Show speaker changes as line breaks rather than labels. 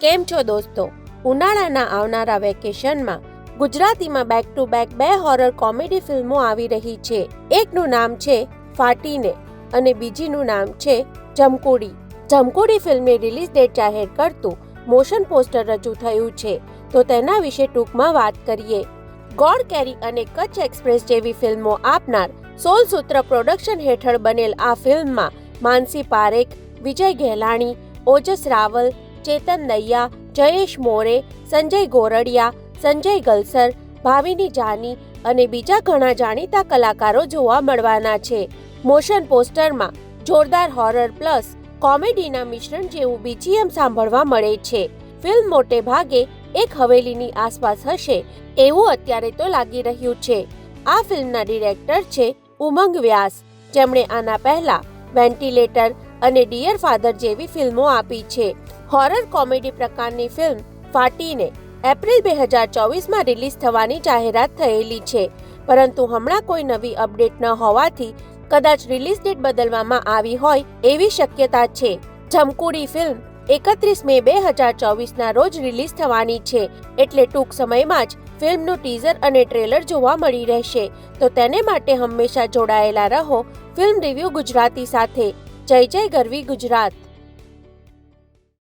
કેમ છો દોસ્તો? ઉનાળાના આવનારા વેકેશનમાં ગુજરાતીમાં back to back 2 horror comedy ફિલ્મો આવી રહી છે. એકનું નામ છે ફાટીને અને બીજીનું નામ છે જમકુડી. જમકુડી ફિલ્મની રિલીઝ ડેટ જાહેર કરતું મોશન પોસ્ટર રજૂ થયું છે, તો તેના વિશે ટૂંકમાં વાત કરીએ. ગોડ કેરી અને કચ્છ એક્સપ્રેસ જેવી ફિલ્મો આપનાર સોલ સૂત્ર પ્રોડક્શન હેઠળ બનેલ આ ફિલ્મમાં માનસી પારેખ, વિજય ગેહલાણી, ઓજસ રાવલ, ચેતન દૈયા, જયેશ મોરે, સંજય ગોરડિયા, સંજય ગલસર, ભાવિની જાની અને બીજા ઘણા જાણીતા કલાકારો જોવા મળવાના છે. મોશન પોસ્ટરમાં જોરદાર હોરર પ્લસ કોમેડીના મિશ્રણ જેવું બીજીએમ સાંભળવા મળે છે. ફિલ્મ મોટે ભાગે એક હવેલીની આસપાસ હશે એવું અત્યારે તો લાગી રહ્યું છે. આ ફિલ્મના ડિરેક્ટર છે ઉમંગ વ્યાસ, જેમણે આના પહેલા વેન્ટિલેટર અને ડિયર ફાધર જેવી ફિલ્મો આપી છે. હોરર કોમેડી પ્રકારની ફિલ્મ ફાટીને એપ્રિલ 2024માં રિલીઝ થવાની જાહેરાત થયેલી છે, પરંતુ હમણાં કોઈ નવી અપડેટ ન હોવાથી કદાચ રિલીઝ ડેટ બદલવામાં આવી હોય એવી શક્યતા છે. જમકુડી ફિલ્મ 31 મે 2024ના રોજ રિલીઝ થવાની છે, એટલે ટૂંક સમયમાં જ ફિલ્મનું ટીઝર અને ટ્રેલર જોવા મળી રહેશે. તો તેને માટે હંમેશા જોડાયેલા રહો ફિલ્મ રિવ્યુ ગુજરાતી સાથે. જય જય ગરવી ગુજરાત.